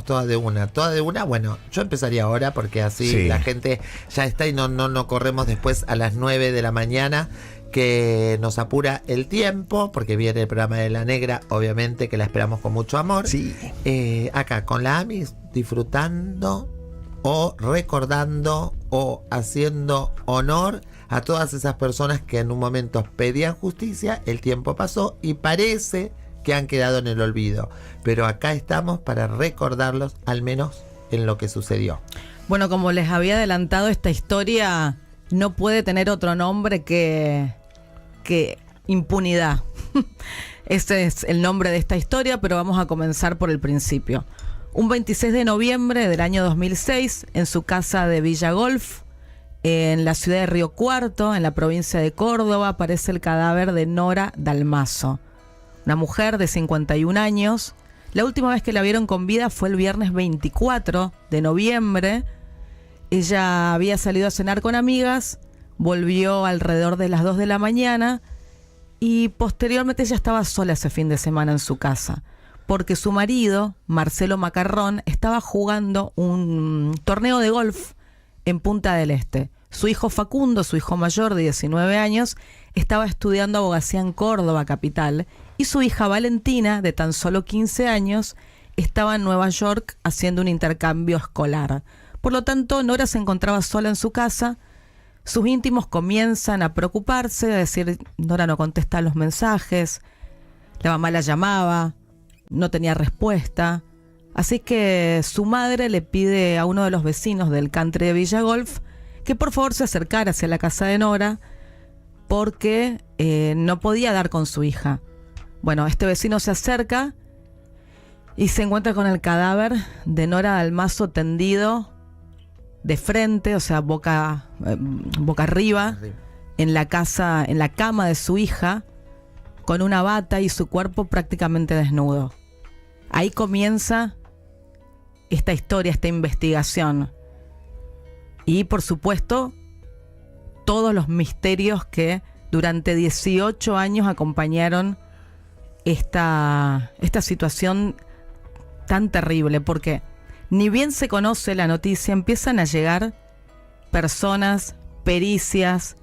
Todas de una. Bueno, yo empezaría ahora porque así Sí. la gente ya está y no corremos después a las 9 de la mañana, que nos apura el tiempo, porque viene el programa de La Negra, obviamente, que la esperamos con mucho amor. Sí. Acá con la Amis, disfrutando o recordando o haciendo honor a todas esas personas que en un momento pedían justicia, el tiempo pasó y parece que han quedado en el olvido, pero acá estamos para recordarlos, al menos en lo que sucedió. Bueno, como les había adelantado, esta historia no puede tener otro nombre que impunidad. Ese es el nombre de esta historia, pero vamos a comenzar por el principio. Un 26 de noviembre del año 2006, en su casa de Villa Golf, en la ciudad de Río Cuarto, en la provincia de Córdoba, aparece el cadáver de Nora Dalmazo, una mujer de 51 años. La última vez que la vieron con vida fue el viernes 24 de noviembre. Ella había salido a cenar con amigas, volvió alrededor de las 2 de la mañana y posteriormente ella estaba sola ese fin de semana en su casa, porque su marido, Marcelo Macarrón, estaba jugando un torneo de golf en Punta del Este. Su hijo Facundo, su hijo mayor de 19 años, estaba estudiando abogacía en Córdoba, capital, y su hija Valentina, de tan solo 15 años, estaba en Nueva York haciendo un intercambio escolar. Por lo tanto, Nora se encontraba sola en su casa. Sus íntimos comienzan a preocuparse, a decir, Nora no contesta los mensajes, la mamá la llamaba, no tenía respuesta. Así que su madre le pide a uno de los vecinos del country de Villa Golf que por favor se acercara hacia la casa de Nora, porque no podía dar con su hija. Bueno, este vecino se acerca y se encuentra con el cadáver de Nora Dalmazo tendido de frente, o sea, boca arriba, en la cama de su hija, con una bata y su cuerpo prácticamente desnudo. Ahí comienza esta historia, esta investigación. Y por supuesto, todos los misterios que durante 18 años acompañaron esta situación tan terrible, porque ni bien se conoce la noticia, empiezan a llegar personas, pericias.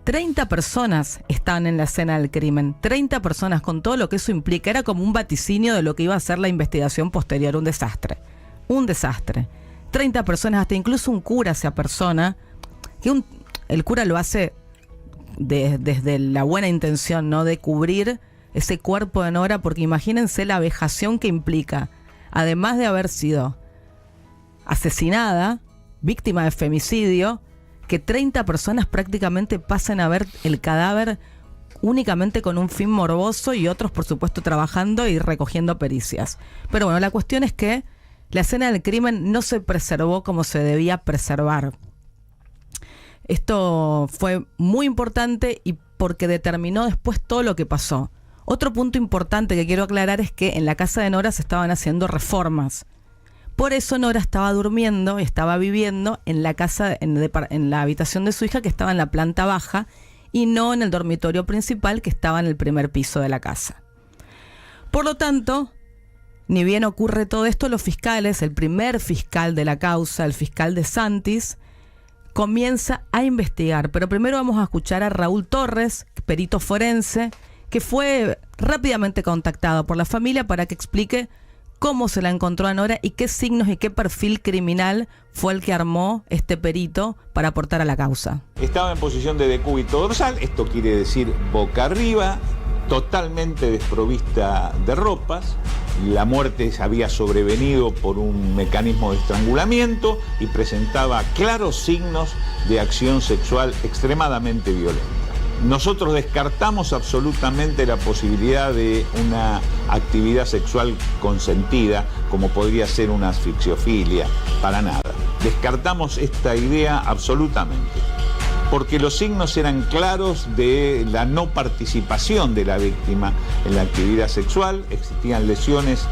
30 personas estaban en la escena del crimen, 30 personas, con todo lo que eso implica. Era como un vaticinio de lo que iba a ser la investigación posterior, un desastre. 30 personas, hasta incluso un cura se apersona, que el cura lo hace desde la buena intención, ¿no?, de cubrir ese cuerpo de Nora, porque imagínense la vejación que implica, además de haber sido asesinada, víctima de femicidio, que 30 personas prácticamente pasan a ver el cadáver únicamente con un fin morboso, y otros, por supuesto, trabajando y recogiendo pericias. Pero bueno, la cuestión es que la escena del crimen no se preservó como se debía preservar. Esto fue muy importante y porque determinó después todo lo que pasó. Otro punto importante que quiero aclarar es que en la casa de Nora se estaban haciendo reformas. Por eso Nora estaba durmiendo, estaba viviendo en la casa, en la habitación de su hija, que estaba en la planta baja, y no en el dormitorio principal, que estaba en el primer piso de la casa. Por lo tanto, ni bien ocurre todo esto, los fiscales, el primer fiscal de la causa, el fiscal de Santis, comienza a investigar. Pero primero vamos a escuchar a Raúl Torres, perito forense, que fue rápidamente contactado por la familia para que explique cómo se la encontró a Nora y qué signos y qué perfil criminal fue el que armó este perito para aportar a la causa. Estaba en posición de decúbito dorsal, esto quiere decir boca arriba, totalmente desprovista de ropas. La muerte había sobrevenido por un mecanismo de estrangulamiento y presentaba claros signos de acción sexual extremadamente violenta. Nosotros descartamos absolutamente la posibilidad de una actividad sexual consentida, como podría ser una asfixiofilia, para nada. Descartamos esta idea absolutamente, porque los signos eran claros de la no participación de la víctima en la actividad sexual. Existían lesiones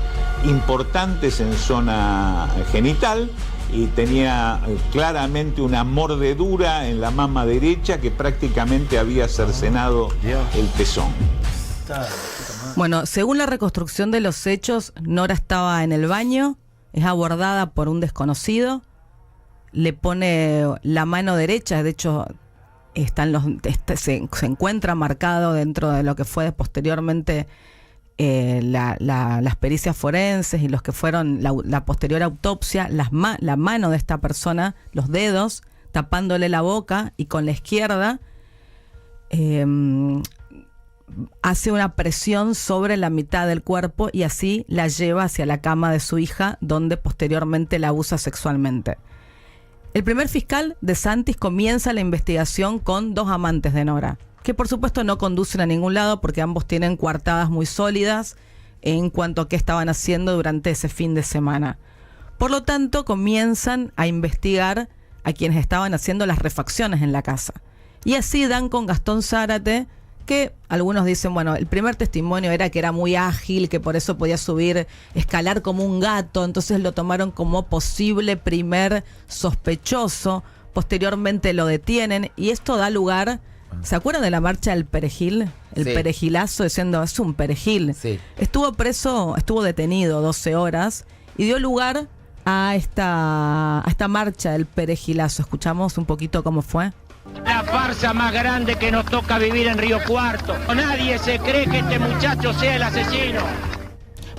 importantes en zona genital y tenía claramente una mordedura en la mama derecha que prácticamente había cercenado el pezón. Bueno, según la reconstrucción de los hechos, Nora estaba en el baño, es abordada por un desconocido, le pone la mano derecha, de hecho se encuentra marcado dentro de lo que fue posteriormente las pericias forenses y los que fueron la posterior autopsia, la mano de esta persona, los dedos, tapándole la boca, y con la izquierda hace una presión sobre la mitad del cuerpo y así la lleva hacia la cama de su hija, donde posteriormente la abusa sexualmente. El primer fiscal de Santis comienza la investigación con 2 amantes de Nora, que por supuesto no conducen a ningún lado porque ambos tienen coartadas muy sólidas en cuanto a qué estaban haciendo durante ese fin de semana. Por lo tanto, comienzan a investigar a quienes estaban haciendo las refacciones en la casa. Y así dan con Gastón Zárate, que algunos dicen, bueno, el primer testimonio era que era muy ágil, que por eso podía escalar como un gato, entonces lo tomaron como posible primer sospechoso. Posteriormente lo detienen y esto da lugar, ¿se acuerdan de la marcha del perejil? El Sí. perejilazo, diciendo, es un perejil. Sí. Estuvo detenido 12 horas y dio lugar a esta marcha del perejilazo. Escuchamos un poquito cómo fue. La farsa más grande que nos toca vivir en Río Cuarto. Nadie se cree que este muchacho sea el asesino.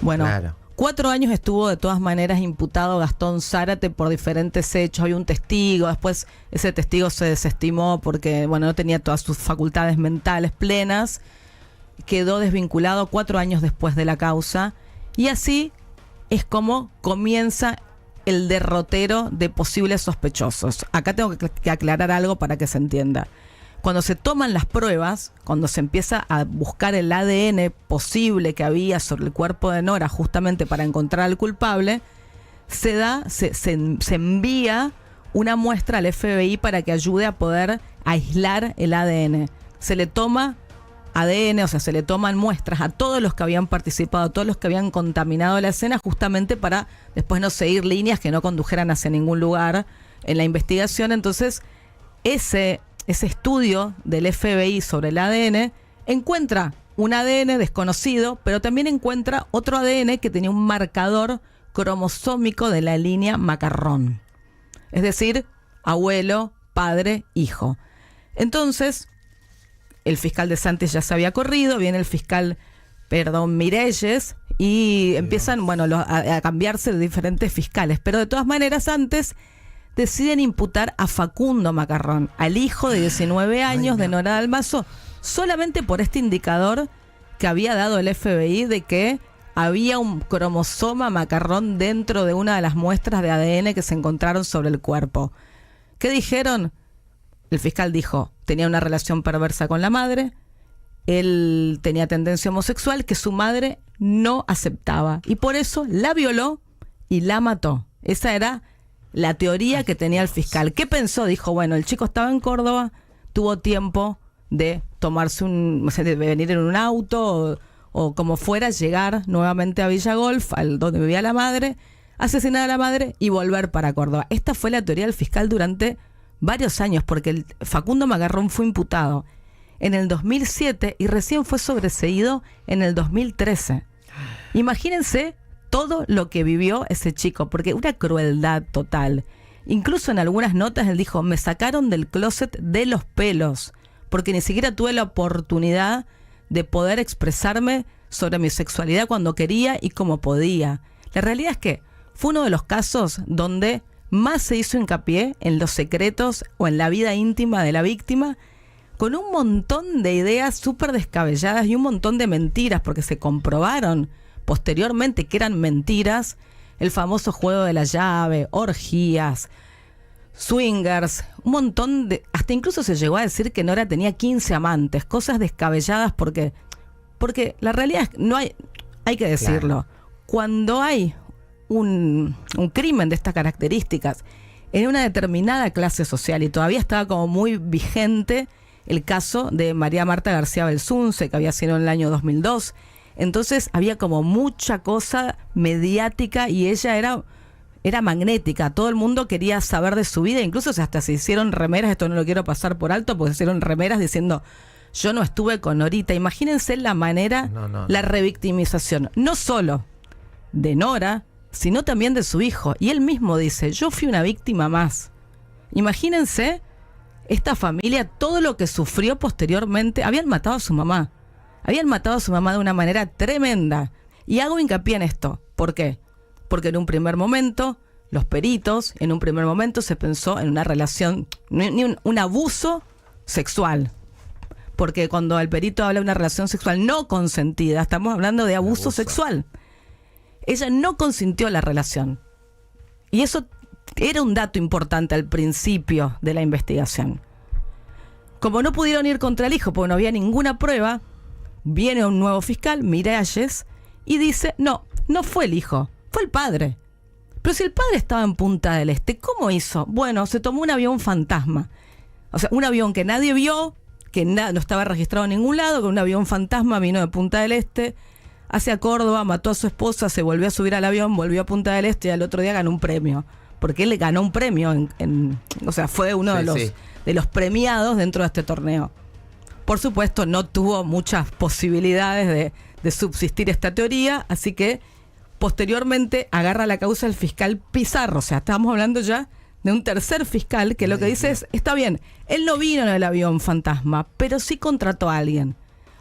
Bueno, Claro. 4 años estuvo de todas maneras imputado Gastón Zárate por diferentes hechos. Había un testigo, después ese testigo se desestimó porque no tenía todas sus facultades mentales plenas. Quedó desvinculado 4 años después de la causa. Y así es como comienza el derrotero de posibles sospechosos. Acá tengo que aclarar algo para que se entienda. Cuando se toman las pruebas, cuando se empieza a buscar el ADN posible que había sobre el cuerpo de Nora justamente para encontrar al culpable, se envía una muestra al FBI para que ayude a poder aislar el ADN. Se le toma ADN, o sea, se le toman muestras a todos los que habían participado, a todos los que habían contaminado la escena, justamente para después no seguir líneas que no condujeran hacia ningún lugar en la investigación. Entonces, ese estudio del FBI sobre el ADN encuentra un ADN desconocido, pero también encuentra otro ADN que tenía un marcador cromosómico de la línea macarrón. Es decir, abuelo, padre, hijo. Entonces, el fiscal de Santis ya se había corrido, viene el fiscal, Mirelles, y empiezan, a cambiarse de diferentes fiscales. Pero de todas maneras, antes deciden imputar a Facundo Macarrón, al hijo de 19 años de Nora Dalmazo, solamente por este indicador que había dado el FBI de que había un cromosoma macarrón dentro de una de las muestras de ADN que se encontraron sobre el cuerpo. ¿Qué dijeron? El fiscal dijo, tenía una relación perversa con la madre, él tenía tendencia homosexual que su madre no aceptaba y por eso la violó y la mató. Esa era la teoría que tenía el fiscal. ¿Qué pensó? Dijo, bueno, el chico estaba en Córdoba, tuvo tiempo de tomarse de venir en un auto o como fuera, llegar nuevamente a Villa Golf, donde vivía la madre, asesinar a la madre y volver para Córdoba. Esta fue la teoría del fiscal durante varios años, porque Facundo Macarrón fue imputado en el 2007 y recién fue sobreseído en el 2013. Imagínense todo lo que vivió ese chico, porque una crueldad total. Incluso en algunas notas él dijo, me sacaron del closet de los pelos, porque ni siquiera tuve la oportunidad de poder expresarme sobre mi sexualidad cuando quería y como podía. La realidad es que fue uno de los casos donde más se hizo hincapié en los secretos o en la vida íntima de la víctima, con un montón de ideas súper descabelladas y un montón de mentiras, porque se comprobaron posteriormente que eran mentiras. El famoso juego de la llave, orgías, swingers, un montón de... Hasta incluso se llegó a decir que Nora tenía 15 amantes, cosas descabelladas porque la realidad es que no hay que decirlo. Claro. Cuando hay un crimen de estas características en una determinada clase social, y todavía estaba como muy vigente el caso de María Marta García Belsunce, que había sido en el año 2002, entonces había como mucha cosa mediática y ella era magnética, todo el mundo quería saber de su vida, incluso hasta se hicieron remeras, esto no lo quiero pasar por alto, porque se hicieron remeras diciendo, yo no estuve con Norita. Imagínense la manera, la revictimización, no solo de Nora, sino también de su hijo. Y él mismo dice, yo fui una víctima más. Imagínense esta familia, todo lo que sufrió posteriormente. Habían matado a su mamá. Habían matado a su mamá de una manera tremenda. Y hago hincapié en esto. ¿Por qué? Porque en un primer momento, los peritos, en un primer momento se pensó en una relación, un abuso sexual. Porque cuando el perito habla de una relación sexual no consentida, estamos hablando de abuso sexual. Ella no consintió la relación. Y eso era un dato importante al principio de la investigación. Como no pudieron ir contra el hijo porque no había ninguna prueba, viene un nuevo fiscal, Miralles, y dice, no fue el hijo, fue el padre. Pero si el padre estaba en Punta del Este, ¿cómo hizo? Bueno, se tomó un avión fantasma. O sea, un avión que nadie vio, que no estaba registrado en ningún lado, con un avión fantasma, vino de Punta del Este, hacia Córdoba, mató a su esposa, se volvió a subir al avión, volvió a Punta del Este y al otro día ganó un premio. Porque él ganó un premio, o sea, fue uno de los premiados dentro de este torneo. Por supuesto, no tuvo muchas posibilidades de subsistir esta teoría, así que posteriormente agarra la causa el fiscal Pizarro. O sea, estamos hablando ya de un tercer fiscal que lo que dice es, está bien, él no vino en el avión fantasma, pero sí contrató a alguien.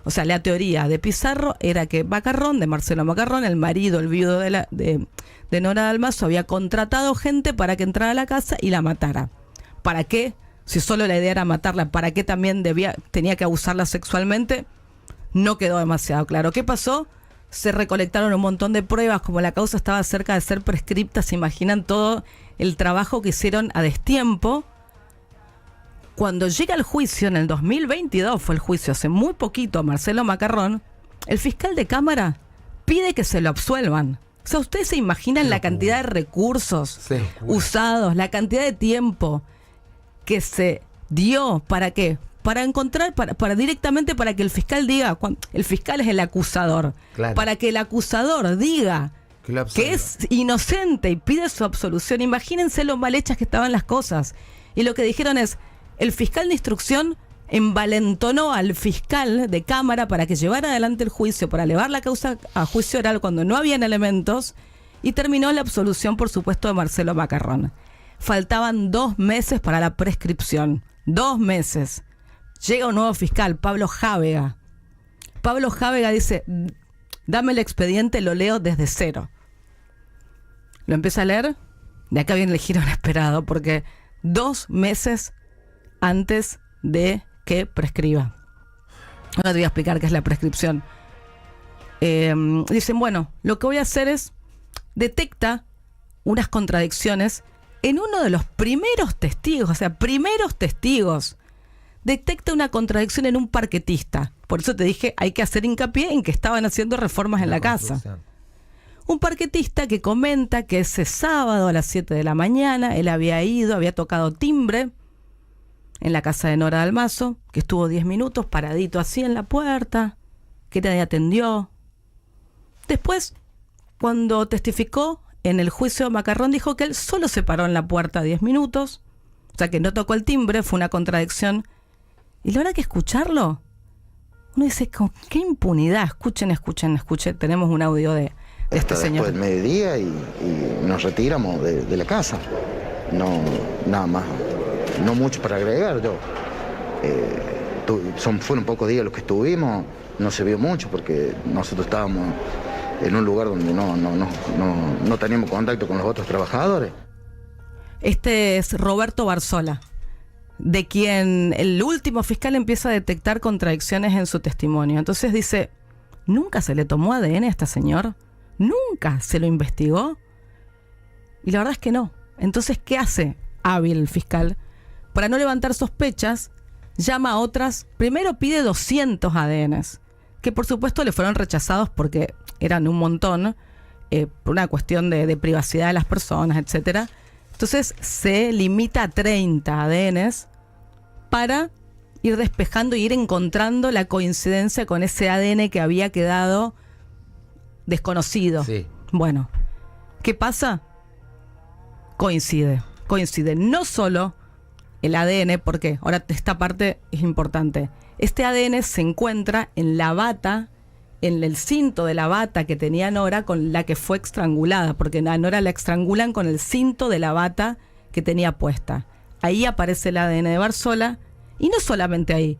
O sea, la teoría de Pizarro era que Macarrón, de Marcelo Macarrón, el marido, el viudo de Nora Dalmazo, había contratado gente para que entrara a la casa y la matara. ¿Para qué? Si solo la idea era matarla, ¿para qué también tenía que abusarla sexualmente? No quedó demasiado claro. ¿Qué pasó? Se recolectaron un montón de pruebas, como la causa estaba cerca de ser prescripta, se imaginan todo el trabajo que hicieron a destiempo. Cuando llega el juicio, en el 2022 fue el juicio, hace muy poquito, a Marcelo Macarrón, el fiscal de Cámara pide que se lo absuelvan. O sea, ustedes se imaginan la cantidad de recursos usados, la cantidad de tiempo que se dio, ¿para qué? Para encontrar, para directamente para que el fiscal diga, el fiscal es el acusador, claro, para que el acusador diga que es inocente y pide su absolución. Imagínense lo mal hechas que estaban las cosas. Y lo que dijeron es, el fiscal de instrucción envalentonó al fiscal de Cámara para que llevara adelante el juicio, para elevar la causa a juicio oral cuando no habían elementos, y terminó la absolución, por supuesto, de Marcelo Macarrón. Faltaban 2 meses para la prescripción. 2 meses. Llega un nuevo fiscal, Pablo Jávega. Pablo Jávega dice, dame el expediente, lo leo desde cero. Lo empieza a leer, de acá viene el giro inesperado, porque 2 meses antes de que prescriba. Ahora te voy a explicar qué es la prescripción. Dicen, bueno, lo que voy a hacer es, detecta unas contradicciones en uno de los primeros testigos, o sea, primeros testigos. Detecta una contradicción en un parquetista. Por eso te dije, hay que hacer hincapié en que estaban haciendo reformas en la casa. Un parquetista que comenta que ese sábado a las 7 de la mañana él había tocado timbre en la casa de Nora Dalmazo, que estuvo 10 minutos paradito así en la puerta, que nadie atendió. Después, cuando testificó en el juicio de Macarrón, dijo que él solo se paró en la puerta 10 minutos, o sea que no tocó el timbre, fue una contradicción. Y la hora que escucharlo, uno dice, ¿con qué impunidad? Escuchen, tenemos un audio de este señor. Después del mediodía y nos retiramos de la casa. No, nada más. No mucho para agregar. Fueron pocos días los que estuvimos, no se vio mucho porque nosotros estábamos en un lugar donde no teníamos contacto con los otros trabajadores. Este es Roberto Barzola, de quien el último fiscal empieza a detectar contradicciones en su testimonio. Entonces dice, ¿nunca se le tomó ADN a este señor? ¿Nunca se lo investigó? Y la verdad es que no. Entonces, ¿qué hace hábil el fiscal? Para no levantar sospechas, llama a otras, primero pide 200 ADNs, que por supuesto le fueron rechazados porque eran un montón, por una cuestión de privacidad de las personas, etcétera. Entonces se limita a 30 ADNs para ir despejando y ir encontrando la coincidencia con ese ADN que había quedado desconocido. Sí. Bueno, ¿qué pasa? Coincide no solo el ADN, porque ahora esta parte es importante. Este ADN se encuentra en la bata en el cinto de la bata que tenía Nora con la que fue estrangulada, porque a Nora la estrangulan con el cinto de la bata que tenía puesta. Ahí aparece el ADN de Barzola, y no solamente ahí,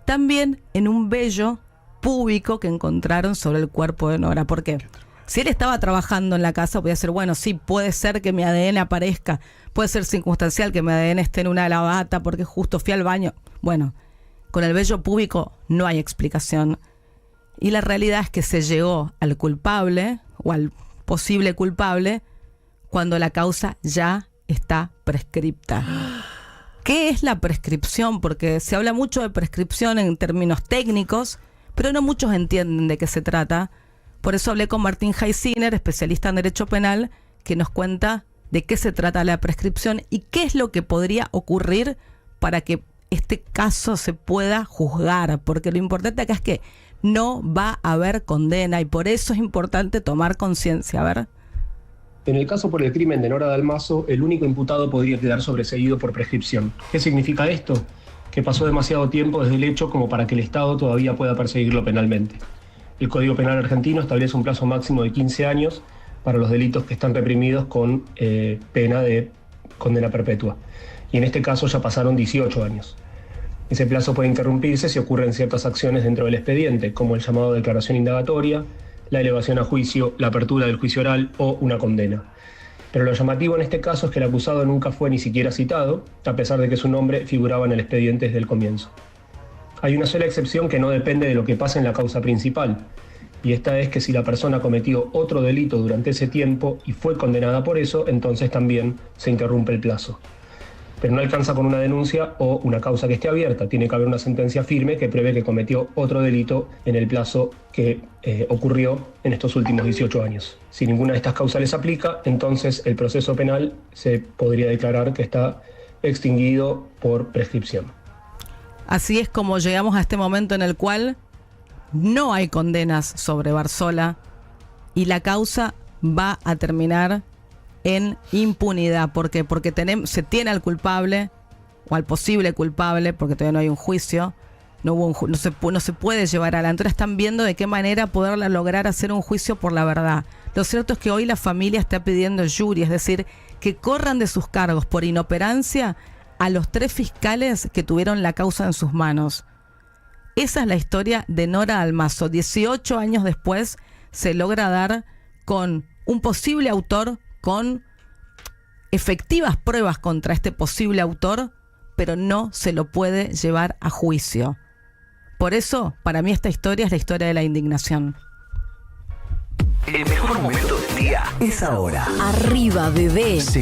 también en un vello púbico que encontraron sobre el cuerpo de Nora. Porque si él estaba trabajando en la casa, podía ser, bueno, sí, puede ser que mi ADN aparezca, puede ser circunstancial que mi ADN esté en una de la bata porque justo fui al baño. Bueno, con el vello púbico no hay explicación. Y la realidad es que se llegó al culpable o al posible culpable cuando la causa ya está prescripta. ¿Qué es la prescripción? Porque se habla mucho de prescripción en términos técnicos, pero no muchos entienden de qué se trata. Por eso hablé con Martín Heisiner, especialista en Derecho Penal, que nos cuenta de qué se trata la prescripción y qué es lo que podría ocurrir para que este caso se pueda juzgar. Porque lo importante acá es que no va a haber condena y por eso es importante tomar conciencia. A ver. En el caso por el crimen de Nora Dalmazo, el único imputado podría quedar sobreseído por prescripción. ¿Qué significa esto? Que pasó demasiado tiempo desde el hecho como para que el Estado todavía pueda perseguirlo penalmente. El Código Penal argentino establece un plazo máximo de 15 años para los delitos que están reprimidos con pena de condena perpetua. Y en este caso ya pasaron 18 años. Ese plazo puede interrumpirse si ocurren ciertas acciones dentro del expediente, como el llamado de declaración indagatoria, la elevación a juicio, la apertura del juicio oral o una condena. Pero lo llamativo en este caso es que el acusado nunca fue ni siquiera citado, a pesar de que su nombre figuraba en el expediente desde el comienzo. Hay una sola excepción que no depende de lo que pasa en la causa principal, y esta es que si la persona cometió otro delito durante ese tiempo y fue condenada por eso, entonces también se interrumpe el plazo. Pero no alcanza con una denuncia o una causa que esté abierta. Tiene que haber una sentencia firme que prevé que cometió otro delito en el plazo que ocurrió en estos últimos 18 años. Si ninguna de estas causales aplica, entonces el proceso penal se podría declarar que está extinguido por prescripción. Así es como llegamos a este momento en el cual no hay condenas sobre Barzola y la causa va a terminar en impunidad. ¿Por qué? Porque se tiene al culpable o al posible culpable, porque todavía no hay un juicio, no se puede llevar adelante. Ahora están viendo de qué manera poder lograr hacer un juicio por la verdad. Lo cierto es que hoy la familia está pidiendo jury, es decir, que corran de sus cargos por inoperancia a los 3 fiscales que tuvieron la causa en sus manos. Esa es la historia de Nora Dalmazo. 18 años después se logra dar con un posible autor, con efectivas pruebas contra este posible autor, pero no se lo puede llevar a juicio. Por eso, para mí esta historia es la historia de la indignación. El mejor momento del día es ahora. Arriba, bebé.